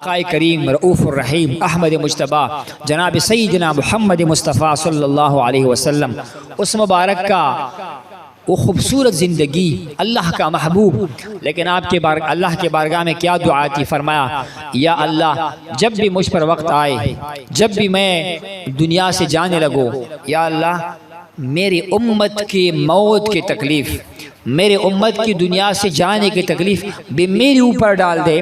آقائے کریم رؤوف الرحیم احمد مجتبیٰ جناب سیدنا محمد مصطفیٰ صلی اللہ علیہ وسلم، اس مبارک کا وہ خوبصورت زندگی، اللہ کا محبوب، لیکن اللہ کے بارگاہ میں کیا دعا تھی؟ فرمایا یا اللہ جب بھی مجھ پر وقت آئے، جب بھی میں دنیا سے جانے لگوں، یا اللہ میری امت کی موت کی تکلیف، میرے امت کی دنیا سے جانے کی تکلیف بھی میرے اوپر ڈال دے،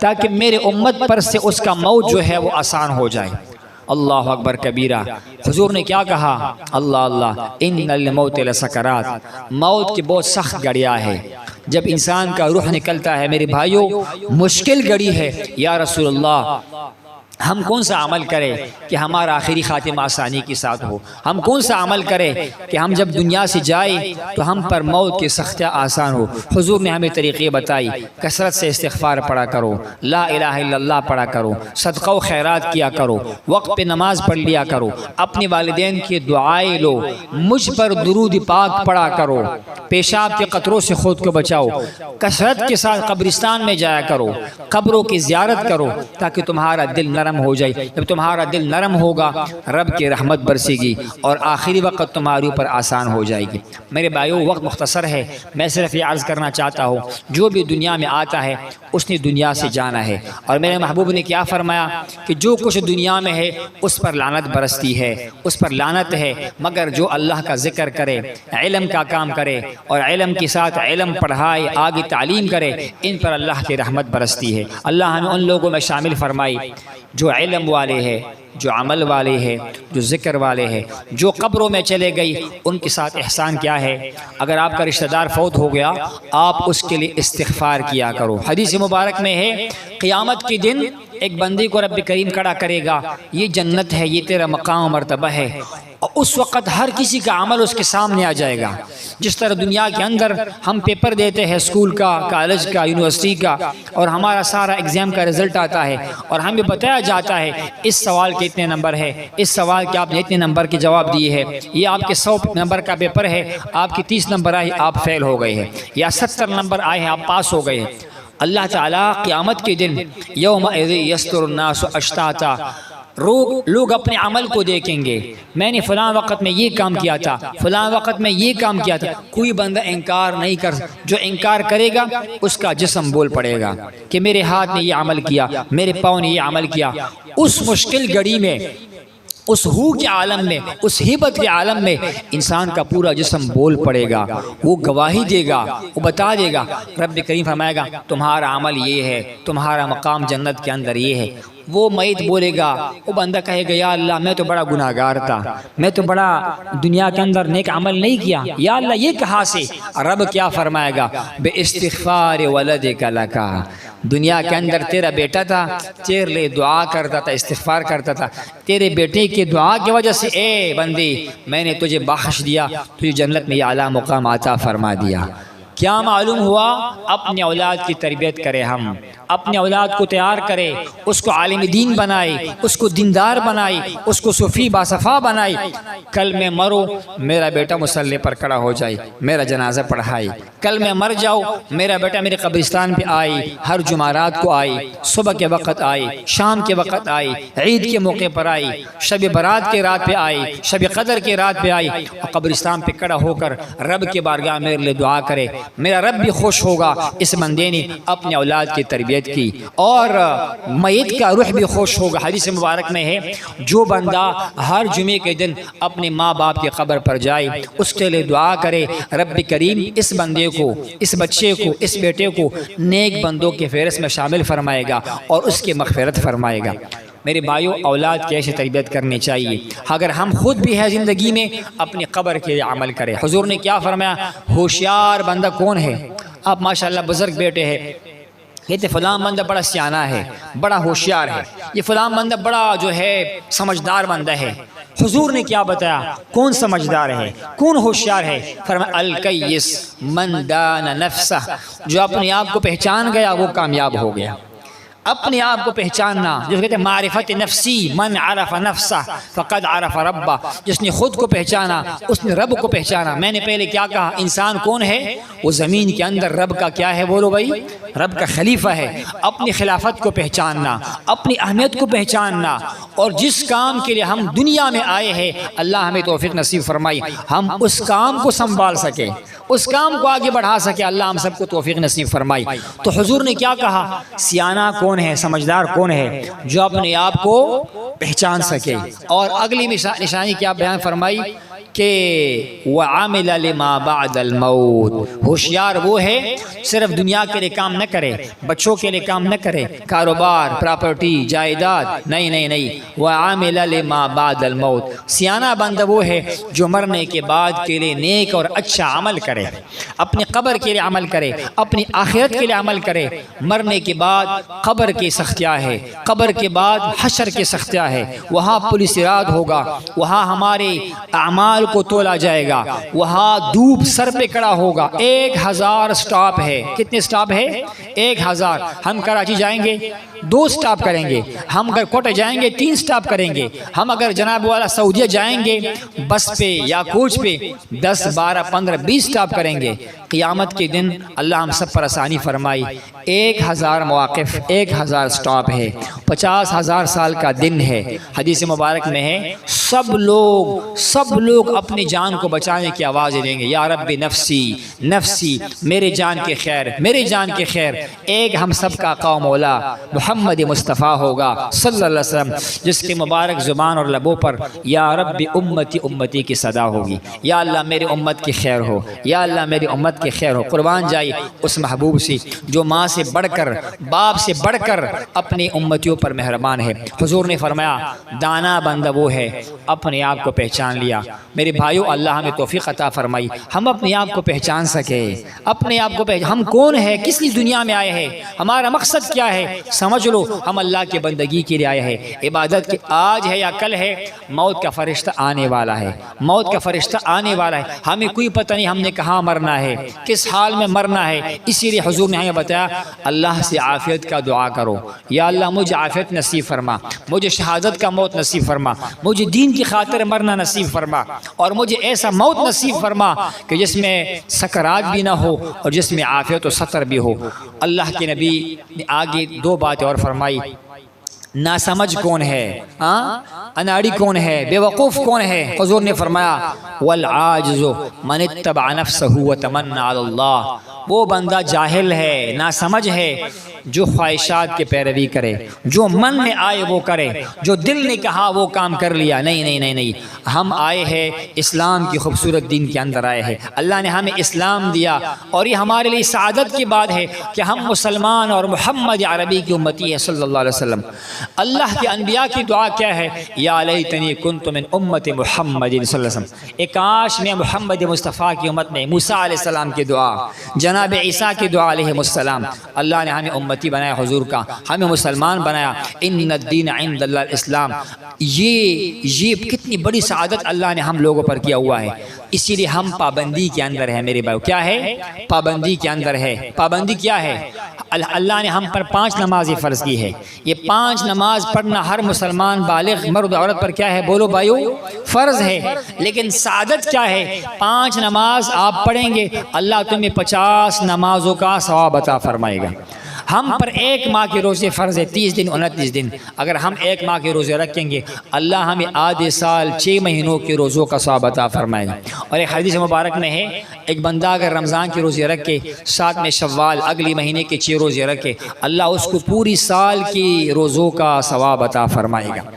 تاکہ میرے امت پر سے اس کا موت جو ہے وہ آسان ہو جائے۔ اللہ اکبر کبیرہ۔ حضور نے کیا کہا؟ اللہ اللہ ان الموت لسکرات، موت کی بہت سخت گھڑیاں ہے، جب انسان کا روح نکلتا ہے میرے بھائیوں مشکل گھڑی ہے۔ یا رسول اللہ ہم کون سا عمل کریں کہ ہمارا آخری خاتمہ آسانی کے ساتھ ہو؟ ہم کون سا عمل کریں کہ ہم جب دنیا سے جائیں تو ہم پر موت کی سختیاں آسان ہو؟ حضور نے ہمیں طریقے بتائی، کثرت سے استغفار پڑھا کرو، لا الہ الا اللہ پڑھا کرو، صدقہ و خیرات کیا کرو، وقت پہ نماز پڑھ لیا کرو، اپنے والدین کی دعائیں لو، مجھ پر درود پاک پڑھا کرو، پیشاب کے قطروں سے خود کو بچاؤ، کثرت کے ساتھ قبرستان میں جایا کرو، قبروں کی زیارت کرو، تاکہ تمہارا دل نرم ہو جائے۔ جب تمہارا دل نرم ہوگا رب کی رحمت برسے گی اور آخری وقت تمہارے اوپر آسان ہو جائے گی۔ میرے بھائیو وقت مختصر ہے، میں صرف یہ عرض کرنا چاہتا ہوں جو بھی دنیا میں آتا ہے اس نے دنیا سے جانا ہے، اور میرے محبوب نے کیا فرمایا کہ جو کچھ دنیا میں ہے اس پر لعنت برستی ہے، اس پر لعنت ہے، مگر جو اللہ کا ذکر کرے، علم کا کام کرے اور علم کے ساتھ علم پڑھائے، آگے تعلیم کرے، ان پر اللہ کی رحمت برستی ہے۔ اللہ ہمیں ان لوگوں میں شامل فرمائی جو علم والے ہیں، جو عمل والے ہیں، جو ذکر والے ہیں، جو قبروں میں چلے گئی ان کے ساتھ احسان کیا ہے؟ اگر آپ کا رشتہ دار فوت ہو گیا آپ اس کے لیے استغفار کیا کرو۔ حدیث مبارک میں ہے قیامت کے دن ایک بندے کو رب کریم کھڑا کرے گا، یہ جنت ہے، یہ تیرا مقام و مرتبہ ہے، اور اس وقت ہر کسی کا عمل اس کے سامنے آ جائے گا۔ جس طرح دنیا کے اندر ہم پیپر دیتے ہیں اسکول کا، کالج کا، یونیورسٹی کا، اور ہمارا سارا ایگزام کا رزلٹ آتا ہے اور ہمیں بتایا جاتا ہے اس سوال کے اتنے نمبر ہے، اس سوال کے آپ نے اتنے نمبر کے جواب دیے ہیں، یہ آپ کے 100 نمبر کا پیپر ہے، آپ کے 30 نمبر آئے آپ فیل ہو گئے ہیں، یا 70 نمبر آئے ہیں آپ پاس ہو گئے ہیں۔ اللہ تعالیٰ قیامت کے دن یومئذ یصدر الناس اشتاتا، لوگ اپنے عمل کو دیکھیں گے، میں نے فلاں وقت میں یہ کام کیا تھا، فلاں وقت میں یہ کام کیا تھا۔ کوئی بندہ انکار نہیں کر، جو انکار کرے گا اس کا جسم بول پڑے گا کہ میرے ہاتھ نے یہ عمل کیا، میرے پاؤں نے یہ عمل کیا۔ اس مشکل گھڑی میں، اس ہو کے عالم میں، اس ہیبت کے عالم میں انسان کا پورا جسم بول پڑے گا، وہ گواہی دے گا، وہ بتا دے گا۔ رب کریم فرمائے گا تمہارا عمل یہ ہے، تمہارا مقام جنت کے اندر یہ ہے۔ وہ میت بولے گا، وہ بندہ کہے گا یا اللہ میں تو بڑا گناہگار تھا، میں تو بڑا دنیا کے اندر نیک عمل نہیں کیا، یا اللہ یہ کہاں سے؟ رب کیا فرمائے گا؟ بے استغفار ولدک لکا، دنیا کے اندر تیرا بیٹا تھا، تیرے لیے دعا کرتا تھا، استغفار کرتا تھا، تیرے بیٹے کی دعا کی وجہ سے اے بندی میں نے تجھے بخش دیا، تجھے جنت میں یہ اعلیٰ مقام عطا فرما دیا۔ کیا معلوم ہوا؟ اپنے اولاد کی تربیت کرے، ہم اپنے اولاد کو تیار کرے، اس کو عالم دین بنائے، اس کو دیندار بنائے، اس کو صوفی باصفا بنائے۔ کل میں مرو میرا بیٹا مصلی پر کھڑا ہو جائے، میرا جنازہ پڑھائے۔ کل میں مر جاؤ میرا بیٹا میرے قبرستان پہ آئے، ہر جمعرات کو آئے، صبح کے وقت آئے، شام کے وقت آئے، عید کے موقع پر آئے، شب برات کے رات پہ آئے، شب قدر کے رات پہ آئے، اور قبرستان پہ کھڑا ہو کر رب کے بارگاہ میرے لیے دعا کرے۔ میرا رب بھی خوش ہوگا اس بندے نے اپنے اولاد کی تربیت کی، اور میت کا روح بھی خوش ہوگا۔ حدیث مبارک میں ہے جو بندہ ہر جمعے کے دن اپنے ماں باپ کی قبر پر جائے اس کے لیے دعا کرے، رب کریم اس بندے کو، اس بچے کو، اس بیٹے کو نیک بندوں کے فہرست میں شامل فرمائے گا اور اس کی مغفرت فرمائے گا۔ میرے بھائیو اولاد کی ایسی تربیت کرنی چاہیے، اگر ہم خود بھی ہے زندگی میں اپنی قبر کے عمل کریں۔ حضور نے کیا فرمایا؟ ہوشیار بندہ کون ہے؟ آپ ماشاءاللہ بزرگ بیٹے ہیں، کہتے فلاں بندہ بڑا سیانہ ہے، بڑا ہوشیار ہے، یہ فلاں بندہ بڑا جو ہے سمجھدار بندہ ہے۔ حضور نے کیا بتایا کون سمجھدار ہے، کون ہوشیار ہے؟ فرمایا الکیس من دان نفسہ، جو اپنے آپ کو پہچان گیا وہ کامیاب ہو گیا۔ اپنے آپ کو پہچاننا، جس کو کہتے ہیں معرفت نفسی، من عرف نفسہ فقد عرف ربہ، جس نے خود کو پہچانا اس نے رب کو پہچانا۔ میں نے پہلے کیا کہا، انسان کون ہے؟ وہ زمین کے اندر رب کا کیا ہے؟ بولو بھائی، رب کا خلیفہ ہے۔ اپنی خلافت کو پہچاننا، اپنی اہمیت کو پہچاننا، اور جس کام کے لیے ہم دنیا میں آئے ہیں اللہ ہمیں توفیق نصیب فرمائی ہم اس کام کو سنبھال سکے، اس کام کو آگے بڑھا سکے، اللہ ہم سب کو توفیق نصیب فرمائی۔ تو حضور نے کیا کہا، سیانہ کون ہے، سمجھدار کون ہے؟ جو اپنے آپ کو پہچان سکے۔ اور اگلی نشانی کیا بیان فرمائی کہ وَعَمِلَ لِمَا بَعْدَ الْمَوْتِ، ہوشیار وہ ہے صرف دنیا کے لیے کام نہ کرے، بچوں کے لیے کام نہ کرے، کاروبار، پراپرٹی، جائیداد، نہیں، وَعَمِلَ لِمَا بَعْدَ الْمَوْتِ، سیانہ بندہ وہ ہے جو مرنے کے بعد کے لیے نیک اور اچھا عمل کرے، اپنی قبر کے لیے عمل کرے، اپنی آخرت کے لیے عمل کرے۔ مرنے کے بعد قبر کی سختیاں ہے، قبر کے بعد حشر کی سختیاں ہے، وہاں پولیس رات ہوگا، وہاں ہمارے اعمال کو تولا جائے گا، وہاں دھوپ سر پہ کڑا ہوگا، 1000 سٹاپ ہے۔ کتنے سٹاپ ہے؟ 1000۔ ہم کراچی جائیں گے 2 سٹاپ کریں گے، ہم اگر کوٹہ جائیں گے 3 سٹاپ کریں گے، ہم اگر جناب والا سعودیہ جائیں گے بس پہ یا کوچ پہ 10 12 15 20 سٹاپ کریں گے۔ قیامت کے دن اللہ ہم سب پر آسانی فرمائی، 1000 مواقف، 1000 سٹاپ ہے، 50,000 سال کا دن ہے۔ حدیث مبارک میں ہے سب لوگ اپنی جان کو بچانے کی آوازیں دیں گے، یا رب نفسی نفسی، میرے جان کے خیر، میرے جان کے خیر۔ ایک ہم سب کا قوم مولا محمد مصطفیٰ ہوگا صلی اللہ علیہ وسلم، جس کے مبارک زبان اور لبوں پر یا رب امتی امتی کی صدا ہوگی، یا اللہ میری امت کی خیر ہو، یا اللہ میری امت کی خیر ہو۔ قربان جائی اس محبوب سے جو ماں سے بڑھ کر، باپ سے بڑھ کر اپنی امتیوں پر مہربان ہے۔ حضور نے فرمایا دانا بندہ وہ ہے اپنے آپ کو پہچان لیا۔ میرے بھائیو، اللہ ہمیں توفیق عطا فرمائی ہم اپنے آپ کو پہچان سکے، اپنے آپ کو ہم کون ہیں، کس لیے دنیا میں آئے ہیں، ہمارا مقصد کیا ہے۔ سمجھ لو ہم اللہ کی بندگی کے لیے آئے ہیں، عبادت کی۔ آج ہے یا کل ہے، موت کا فرشتہ آنے والا ہے، موت کا فرشتہ آنے والا ہے، ہمیں کوئی پتہ نہیں ہم نے کہاں مرنا ہے، کس حال میں مرنا ہے۔ اسی لیے حضور نے ہمیں بتایا اللہ سے عافیت کا دعا کرو، یا اللہ مجھے عافیت نصیب فرما، مجھے شہادت کا موت نصیب فرما، مجھے دین کی خاطر مرنا نصیب فرما، اور مجھے ایسا موت نصیب فرما کہ جس میں سکرات بھی نہ ہو اور جس میں عافیت و ستر بھی ہو۔ اللہ کے نبی نے آگے 2 باتیں اور فرمائی، ناسمجھ کون ہے، اناڑی کون ہے، بے وقوف کون ہے؟ حضور نے فرمایا والعاجز من اتبع نفسہ وتمنى علی اللہ، وہ بندہ جاہل ہے، ناسمجھ ہے جو خواہشات کے پیروی کرے، جو من میں آئے وہ کرے، جو دل نے کہا وہ کام کر لیا۔ نہیں، ہم آئے ہیں اسلام کی خوبصورت دین کے اندر آئے ہیں، اللہ نے ہمیں اسلام دیا، اور یہ ہمارے لیے سعادت کی بات ہے کہ ہم مسلمان اور محمد عربی کی امتی ہے صلی اللہ علیہ وسلم۔ اللہ کے انبیاء کی دعا کیا ہے، یا لیتنی کنت من امت محمد صلی اللہ علیہ وسلم، ایک کاش میں محمد مصطفیٰ کی امت میں۔ موسیٰ علیہ السلام کی دعا، جناب عیسیٰ کی دعا علیہ السلام، اللہ نے ہمیں امتی بنایا حضور کا، ہمیں مسلمان بنایا۔ ان الدین عند اللہ الاسلام، یہ کتنی بڑی سعادت اللہ نے ہم لوگوں پر کیا ہوا ہے۔ اسی لیے ہم پابندی کے اندر ہیں میرے بھائیو، کیا ہے؟ پابندی کے اندر ہے۔ پابندی کیا ہے؟ اللہ نے ہم پر 5 نمازیں فرض کی ہے، یہ 5 نماز پڑھنا ہر مسلمان بالغ مرد عورت پر کیا ہے بولو بھائیو؟ فرض ہے۔ لیکن سعادت کیا ہے؟ 5 نماز آپ پڑھیں گے اللہ تمہیں 50 نمازوں کا ثواب عطا فرمائے گا۔ ہم پر 1 ماہ کے روزے فرض ہے، 30 دن 29 دن، اگر ہم 1 ماہ کے روزے رکھیں گے اللہ ہمیں آدھے سال 6 مہینوں کے روزوں کا ثواب عطا فرمائے گا۔ اور ایک حدیث مبارک میں ہے ایک بندہ اگر رمضان کے روزے رکھے، ساتھ میں شوال اگلی مہینے کے 6 روزے رکھے، اللہ اس کو پوری سال کی روزوں کا ثواب عطا فرمائے گا۔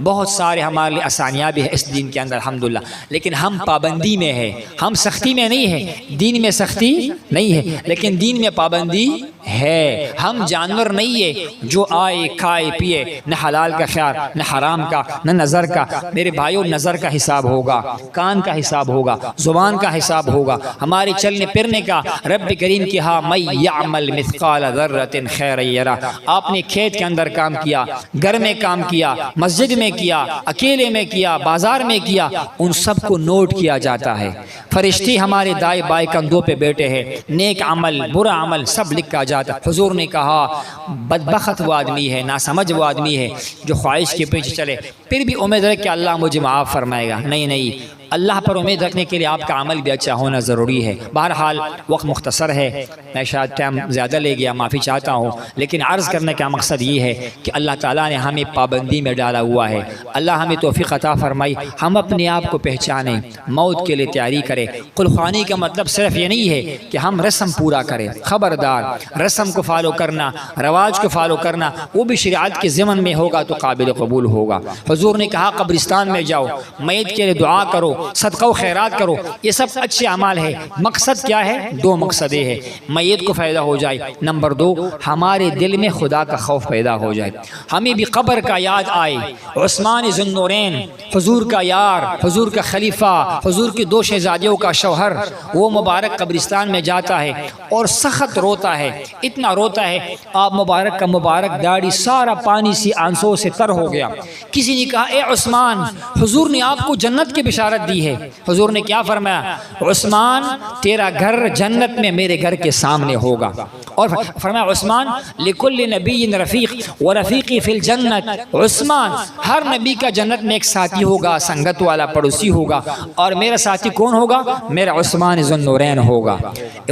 بہت سارے ہمارے لیے آسانیاں بھی ہیں اس دین کے اندر الحمدللہ، لیکن ہم پابندی میں ہیں، ہم سختی میں نہیں ہیں۔ دین میں سختی نہیں ہے لیکن دین میں پابندی ہے۔ ہم جانور نہیں ہے جو آئے کھائے پیے، نہ حلال کا خیال، نہ حرام کا، نہ نظر کا۔ میرے بھائیو، نظر کا حساب ہوگا، کان کا حساب ہوگا، زبان کا حساب ہوگا، ہمارے چلنے پھرنے کا۔ رب کریم کی ہاں من یعمل مثقال ذرۃ خیرا یرہ، آپ نے کھیت کے اندر کام کیا، گھر میں کام کیا، مسجد میں میں کیا، اکیلے میں کیا، بازار میں کیا، ان سب کو نوٹ کیا جاتا ہے۔ فرشتے ہمارے دائیں بائیں کندھوں پہ بیٹھے ہیں، نیک عمل برا عمل سب لکھا جاتا ہے۔ حضور نے کہا بدبخت وہ آدمی ہے، ناسمجھ وہ آدمی ہے جو خواہش کے پیچھے چلے پھر بھی امید رکھے کہ اللہ مجھے معاف فرمائے گا۔ نہیں، اللہ پر امید رکھنے کے لیے آپ کا عمل بھی اچھا ہونا ضروری ہے۔ بہرحال وقت مختصر ہے، میں شاید ٹائم زیادہ لے گیا، معافی چاہتا ہوں، لیکن عرض کرنے کا مقصد یہ ہے کہ اللہ تعالیٰ نے ہمیں پابندی میں ڈالا ہوا ہے۔ اللہ ہمیں توفیق عطا فرمائی، ہم اپنے آپ کو پہچانیں، موت کے لیے تیاری کریں۔ خلخوانی کا مطلب صرف یہ نہیں ہے کہ ہم رسم پورا کریں، خبردار رسم کو فالو کرنا، رواج کو فالو کرنا وہ بھی شریعت کے ضمن میں ہوگا تو قابل قبول ہوگا۔ حضور نے کہا قبرستان میں جاؤ، میت کے لیے دعا کرو، صدقہ و خیرات کرو، یہ سب اچھے اعمال ہے۔ مقصد کیا ہے؟ دو مقصد یہ ہے، میت کو فائدہ ہو جائے، نمبر دو ہمارے دل میں خدا کا خوف پیدا ہو جائے، ہمیں بھی قبر کا یاد آئے۔ عثمان ذو النورین حضور کا یار، حضور کا خلیفہ، حضور کی دو شہزادیوں کا شوہر، وہ مبارک قبرستان میں جاتا ہے اور سخت روتا ہے، اتنا روتا ہے آپ مبارک کا مبارک داڑھی سارا پانی سی آنسوں سے تر ہو گیا۔ کسی نے کہا اے عثمان، حضور نے آپ کو جنت کی بشارت دی ہے۔ حضور نے کیا فرمایا؟ عثمان تیرا گھر جنت میں میرے گھر کے سامنے ہوگا، اور فرمایا عثمان لکل نبی رفیق ورفیقی فی الجنت، عثمان ہر نبی کا جنت میں ایک ساتھی ہوگا، سنگت والا پڑوسی ہوگا، اور میرا ساتھی کون ہوگا؟ میرا عثمان ذو النورین ہوگا۔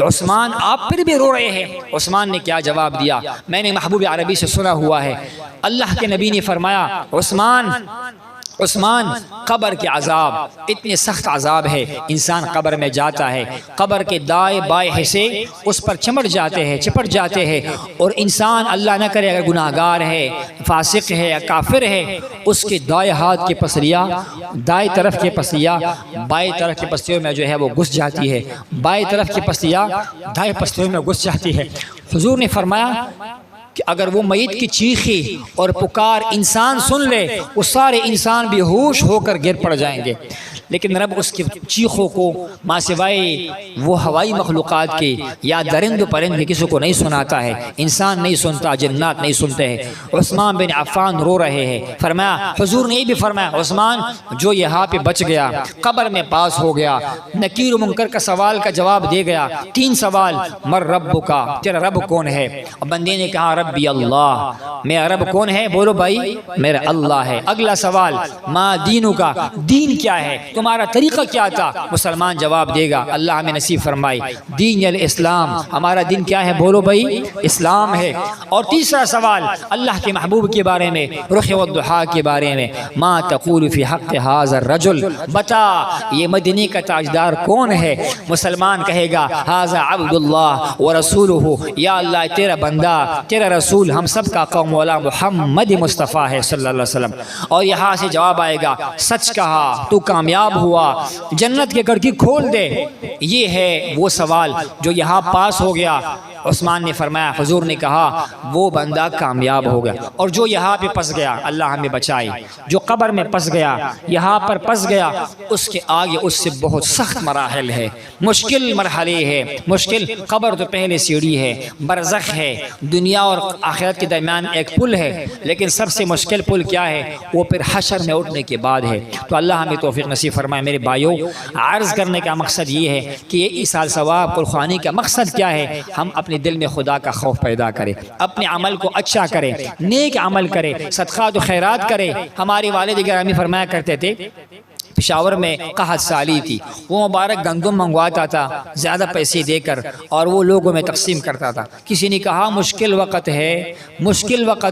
عثمان آپ پھر بھی رو رہے ہیں۔ عثمان نے کیا جواب دیا؟ میں نے محبوب عربی سے سنا ہوا ہے، اللہ کے نبی نے فرمایا عثمان قبر کے عذاب اتنے سخت عذاب ہے، انسان قبر میں جاتا ہے، قبر کے دائیں بائیں حصے اس پر چمٹ جاتے ہیں، اور انسان اللہ نہ کرے اگر گناہگار ہے، فاسق ہے یا کافر ہے، اس کے دائیں ہاتھ کی پسلیاں دائیں طرف کی پسلیاں بائیں طرف کی پسلیوں میں جو ہے وہ گھس جاتی ہے، بائیں طرف کی پسلیاں دائیں پسلیوں میں گھس جاتی ہے۔ حضور نے فرمایا کہ اگر وہ میت کی چیخی اور پکار انسان سن لے، وہ سارے انسان بے ہوش ہو کر گر پڑ جائیں گے، لیکن رب اس کی چیخوں کو ماں سوائے وہ ہوائی مخلوقات کے یا درند و پرند کسی کو نہیں سناتا ہے، انسان نہیں سنتا، جنات نہیں سنتے ہیں۔ عثمان بن عفان رو رہے ہیں۔ فرمایا حضور نے یہ بھی فرمایا عثمان جو یہاں پہ بچ گیا، قبر میں پاس ہو گیا، نکیر و منکر کا سوال کا جواب دے گیا، 3 سوال، مر رب کا، تیرا رب کون ہے؟ اور بندے نے کہا ربی اللہ، میرا رب کون ہے؟ بولو بھائی میرا اللہ ہے۔ اگلا سوال ما دینو کا، دین کیا ہے، تمہارا طریقہ کیا تھا؟ مسلمان جواب دے گا، اللہ ہمیں نصیب فرمائے، دین الاسلام، ہمارا دین کیا ہے؟ بولو بھائی اسلام ہے۔ اور تیسرا سوال اللہ کے محبوب کے بارے میں، رخ والضحیٰ کے بارے میں، ما تقول فی حق ھذا الرجل، بتا یہ مدینے کا تاجدار کون ہے؟ مسلمان کہے گا ھذا عبد اللہ ورسولہ، یا اللہ تیرا بندہ تیرا رسول ہم سب کا قوم والا محمد مصطفیٰ ہے صلی اللہ علیہ وسلم۔ اور یہاں سے جواب آئے گا سچ کہا، تو کامیاب ہوا، جنت کے کھڑکی کھول دے۔ یہ ہے وہ سوال جو یہاں پاس ہو گیا۔ عثمان نے فرمایا، حضور نے کہا وہ بندہ کامیاب ہو گیا، اور جو یہاں پہ پس گیا اللہ ہمیں بچائے، جو قبر میں پس گیا، یہاں پر پس گیا، اس کے آگے اس سے بہت سخت مراحل ہے، مشکل مرحلے ہے، مشکل قبر تو پہلے سیڑھی ہے، برزخ ہے، دنیا اور آخرت کے درمیان ایک پل ہے، لیکن سب سے مشکل پل کیا ہے؟ وہ پھر حشر میں اٹھنے کے بعد ہے۔ تو اللہ ہمیں توفیق نصیب فرمائے۔ میرے بھائیوں، عرض کرنے کا مقصد یہ ہے کہ یہ ایصال ثواب قرخوانی کا مقصد کیا ہے؟ ہم اپنے دل میں خدا کا خوف پیدا کریں، اپنے عمل کو اچھا کریں، نیک عمل کریں، صدقات و خیرات کریں۔ ہمارے والد گرامی فرمایا کرتے تھے، پشاور میں قحط سالی تھی، وہ مبارک گندم منگواتا تھا زیادہ پیسے دے کر، اور وہ لوگوں میں تقسیم کرتا تھا۔ کسی نے کہا مشکل وقت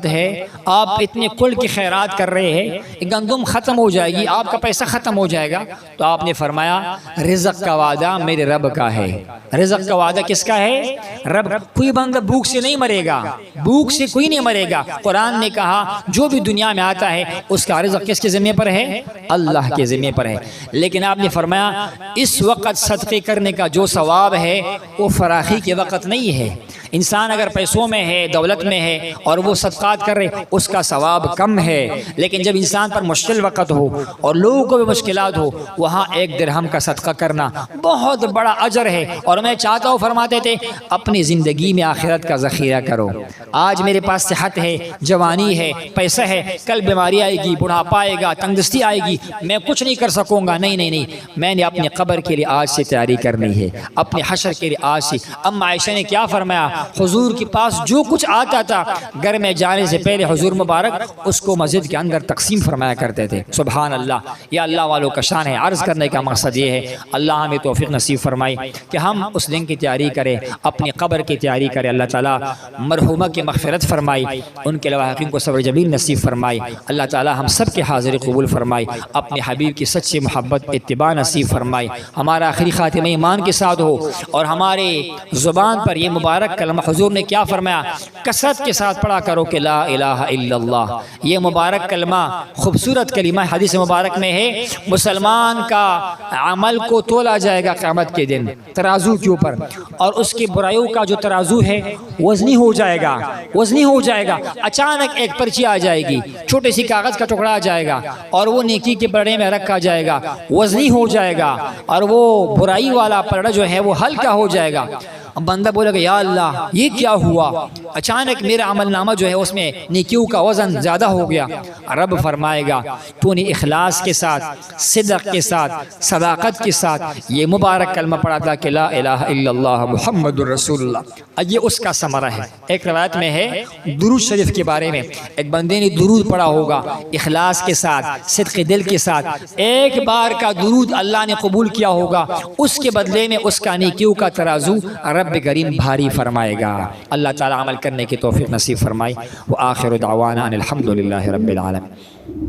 ہے، آپ اتنے کل کی خیرات کر رہے ہیں، گندم ختم ہو جائے گی، آپ کا پیسہ ختم ہو جائے گا۔ تو آپ نے فرمایا رزق کا وعدہ میرے رب کا ہے۔ رزق کا وعدہ کس کا ہے؟ رب۔ کوئی بندہ بھوک سے نہیں مرے گا، بھوک سے کوئی نہیں مرے گا۔ قرآن نے کہا جو بھی دنیا میں آتا ہے اس کا رزق کس کے ذمہ پر ہے؟ اللہ کے ذمہ پر ہے۔ لیکن آپ نے فرمایا اس وقت صدقے کرنے کا جو ثواب ہے وہ فراخی کے وقت نہیں ہے، انسان اگر پیسوں میں ہے، دولت میں ہے اور وہ صدقات کر رہے، اس کا ثواب کم ہے، لیکن جب انسان پر مشکل وقت ہو اور لوگوں کو بھی مشکلات ہو، وہاں 1 درہم کا صدقہ کرنا بہت بڑا اجر ہے۔ اور میں چاہتا ہوں، فرماتے تھے، اپنی زندگی میں آخرت کا ذخیرہ کرو۔ آج میرے پاس صحت ہے، جوانی ہے، پیسہ ہے، کل بیماری آئے گی، بڑھاپا آئے گا، تندرستی آئے گی، میں کچھ نہیں کر سکوں گا۔ نہیں نہیں نہیں، میں نے اپنی قبر کے لیے آج سے تیاری کرنی ہے، اپنے حشر کے لیے آج سے۔ ام عائشہ نے کیا فرمایا؟ حضور کے پاس جو کچھ آتا تھا گھر میں جانے سے پہلے حضور مبارک اس کو مسجد کے اندر تقسیم فرمایا کرتے تھے۔ سبحان اللہ، یا اللہ والوں کا شان ہے۔ عرض کرنے کا مقصد یہ ہے، اللہ ہمیں توفیق نصیب فرمائے کہ ہم اس دن کی تیاری کریں، اپنی قبر کی تیاری کریں۔ اللہ تعالیٰ مرحومہ کی مغفرت فرمائے، ان کے لواحقین کو صبر جمیل نصیب فرمائے۔ اللہ تعالیٰ ہم سب کے حاضر قبول فرمائے، اپنے حبیب کی سچی محبت اتباع نصیب فرمائے، ہمارا آخری خاتمہ ایمان کے ساتھ ہو، اور ہمارے زبان پر یہ مبارک کلمہ حضور نے کیا فرمایا؟ کثرت کے ساتھ پڑھا کرو کہ لا الہ الا اللہ۔ یہ مبارک کلمہ خوبصورت کلمہ حدیث مبارک میں ہے، مسلمان کا عمل کو تولا جائے گا قیامت کے دن ترازو کے اوپر، اور اس کی برائیوں کا جو ترازو ہے وزنی ہو جائے گا، وزنی ہو جائے گا۔ اچانک ایک پرچی آ جائے گی، چھوٹے سی کاغذ کا ٹکڑا آ جائے گا، اور وہ نیکی کے پلڑے میں رکھا جائے گا، وزنی ہو جائے گا، اور وہ برائی والا پلڑا جو ہے وہ ہلکا ہو جائے گا۔ اب بندہ بولے گا یا اللہ یہ کیا ہوا؟ اچانک میرا عمل نامہ جو ہے اس میں نیکیوں کا وزن زیادہ ہو گیا۔ رب فرمائے گا تو نے اخلاص کے ساتھ، صدق کے ساتھ، صداقت کے ساتھ یہ مبارک کلمہ پڑھا تھا کہ لا الہ الا اللہ محمد الرسول اللہ۔ یہ اس کا ثمرہ ہے۔ ایک روایت میں ہے درود شریف کے بارے میں، ایک بندے نے درود پڑھا ہوگا اخلاص کے ساتھ، صدق دل کے ساتھ، ایک بار کا درود اللہ نے قبول کیا ہوگا، اس کے بدلے میں اس کا نیکیوں کا ترازو رب کریم بھاری فرمائے گا۔ اللہ تعالی عمل کرنے کی توفیق نصیب فرمائے۔ وآخر دعوانا ان الحمد للہ رب العالمین۔